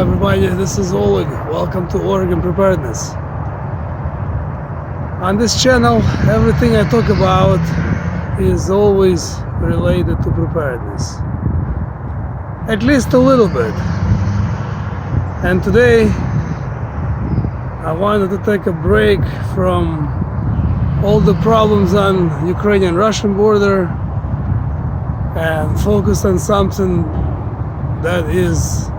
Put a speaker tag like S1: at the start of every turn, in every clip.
S1: everybody, this is Oleg. Welcome to Oregon Preparedness. On this channel, everything I talk about is always related to preparedness. At least a little bit. And today, I wanted to take a break from all the problems on Ukrainian-Russian border and focus on something that is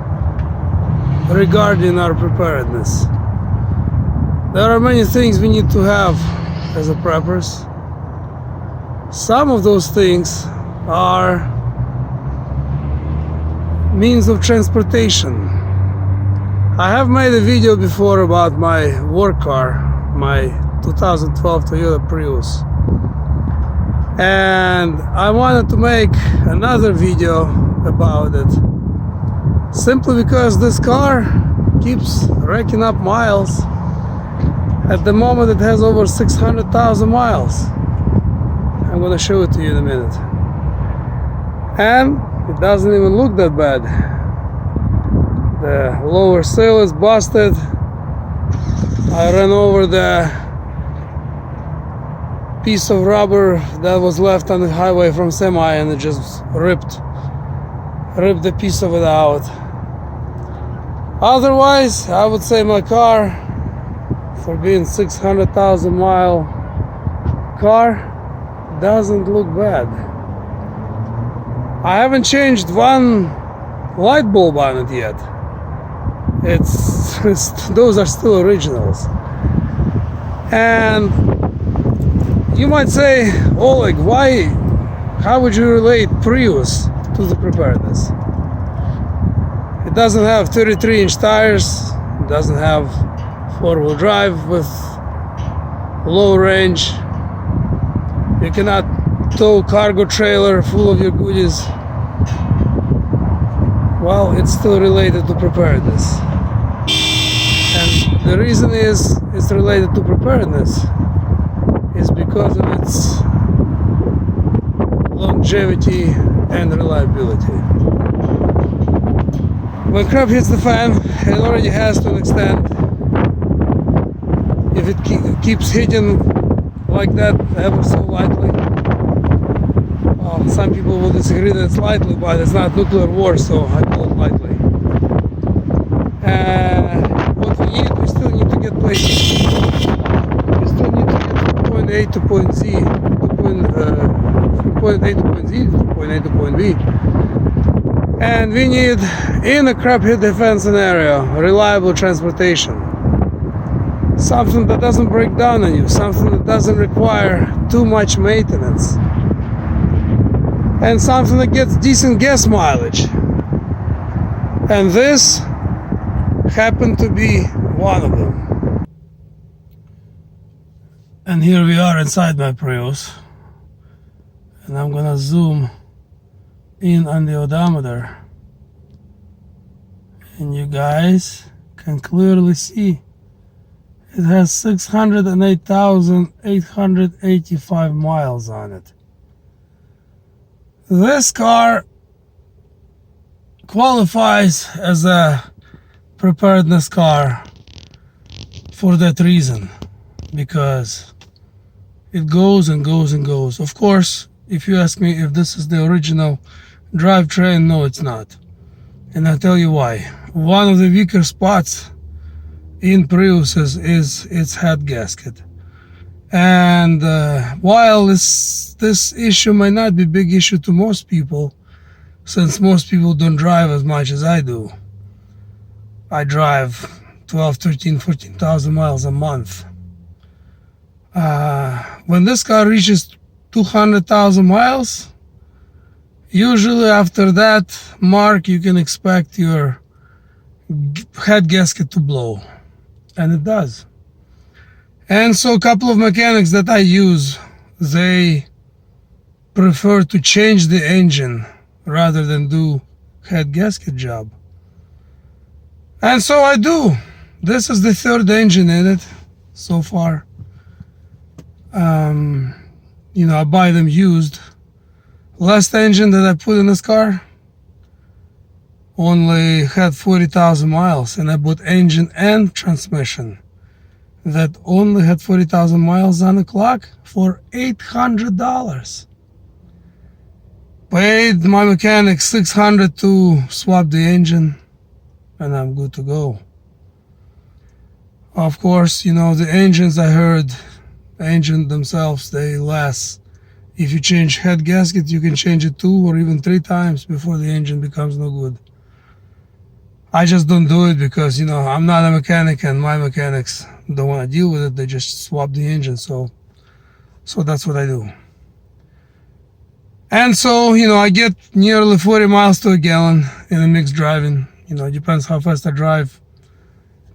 S1: regarding our preparedness. There are many things we need to have as a preppers. Some of those things are means of transportation. I have made a video before about my work car, my 2012 Toyota Prius. And I wanted to make another video about it. Simply because this car keeps racking up miles. At the moment it has over 600,000 miles. I'm gonna show it to you in a minute. And it doesn't even look that bad. The lower sill is busted. I ran over the piece of rubber that was left on the highway from semi and it just ripped the piece of it out. Otherwise, I would say my car, for being 600,000 mile car, doesn't look bad. I haven't changed one light bulb on it yet. It's those are still originals. And you might say, Oleg, how would you relate Prius to the preparedness? It doesn't have 33-inch tires, it doesn't have four-wheel drive with low range. You cannot tow cargo trailer full of your goodies. Well, it's still related to preparedness. And the reason it's related to preparedness is because of its longevity and reliability. When crap hits the fan, it already has to an extent. If it keeps hitting like that ever so lightly, well, some people will disagree that it's lightly, but it's not nuclear war, so I call it lightly. What we need, we still need to get places. We still need to get from point A to point Z, from point A to point Z, from point A to point B. And we need, in a crap hit defense scenario, reliable transportation. Something that doesn't break down on you, something that doesn't require too much maintenance. And something that gets decent gas mileage. And this happened to be one of them. And here we are inside my Prius. And I'm gonna zoom in on the odometer. And you guys can clearly see it has 608,885 miles on it. This car qualifies as a preparedness car for that reason, because it goes and goes and goes. Of course, if you ask me if this is the original drivetrain, no, it's not. And I'll tell you why. One of the weaker spots in Prius is its head gasket. And while this issue might not be a big issue to most people, since most people don't drive as much as I do. I drive 12, 13, 14,000 miles a month. When this car reaches 200,000 miles, usually after that mark you can expect your head gasket to blow. And it does. And so a couple of mechanics that I use, they prefer to change the engine rather than do head gasket job. And so I do. This is the third engine in it so far. I buy them used. Last engine that I put in this car only had 40,000 miles, and I bought engine and transmission that only had 40,000 miles on the clock for $800. Paid my mechanic $600 to swap the engine, and I'm good to go. Of course, the engines, I heard, engine themselves, they last. If you change head gasket, you can change it 2 or even 3 times before the engine becomes no good. I just don't do it because, I'm not a mechanic, and my mechanics don't want to deal with it. They just swap the engine. So that's what I do. And so, I get nearly 40 miles to a gallon in a mixed driving. It depends how fast I drive.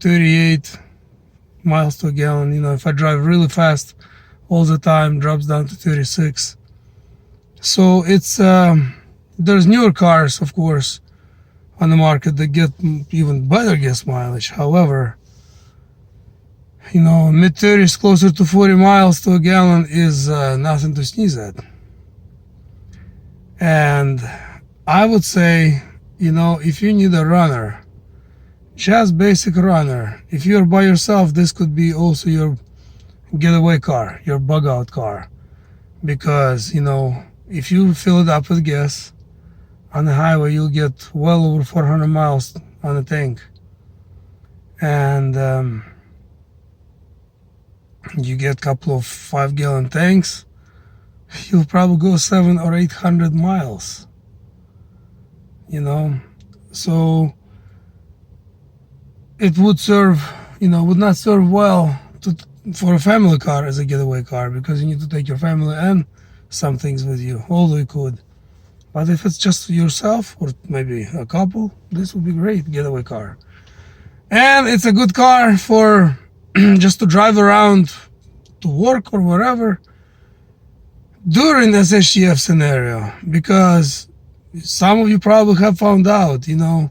S1: 38 miles to a gallon. If I drive really fast all the time, drops down to 36. So it's there's newer cars, of course, on the market that get even better gas mileage. However, mid-30s closer to 40 miles to a gallon is nothing to sneeze at. And I would say, if you need a runner, just basic runner, if you're by yourself, this could be also your getaway car, your bug out car. Because, if you fill it up with gas on the highway, you'll get well over 400 miles on the tank. And you get a couple of 5-gallon tanks, you'll probably go 700 or 800 miles. So it would not serve well for a family car as a getaway car, because you need to take your family and some things with you, although you could. But if it's just yourself or maybe a couple, this would be great getaway car. And it's a good car for just to drive around to work or wherever during this SHTF scenario, because some of you probably have found out, during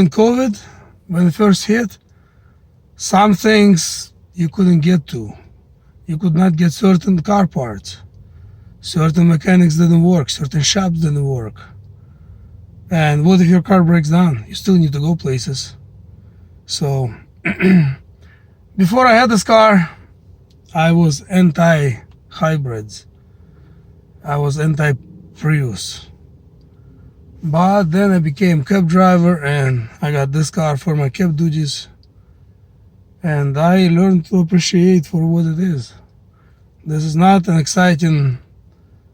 S1: COVID, when it first hit, some things you couldn't get to. You could not get certain car parts. Certain mechanics didn't work. Certain shops didn't work. And what if your car breaks down? You still need to go places. So, before I had this car, I was anti-hybrids. I was anti-Prius. But then I became cab driver, and I got this car for my cab duties. And I learned to appreciate for what it is. This is not an exciting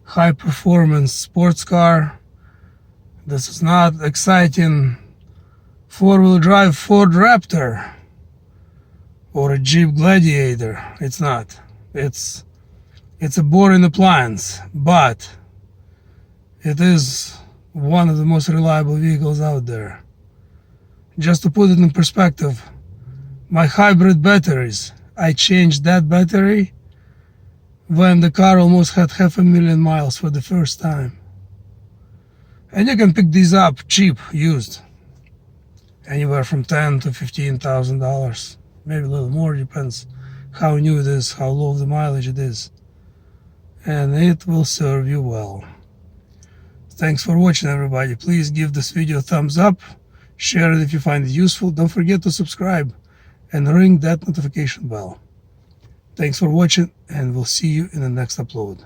S1: high-performance sports car. This is not exciting four-wheel drive Ford Raptor or a Jeep Gladiator. It's not. It's a boring appliance, but it is one of the most reliable vehicles out there. Just to put it in perspective, my hybrid batteries, I changed that battery when the car almost had 500,000 miles for the first time. And you can pick these up cheap, used, anywhere from $10,000 to $15,000, maybe a little more, depends how new it is, how low the mileage it is, and it will serve you well. Thanks for watching, everybody. Please give this video a thumbs up, share it if you find it useful. Don't forget to subscribe and ring that notification bell. Thanks for watching, and we'll see you in the next upload.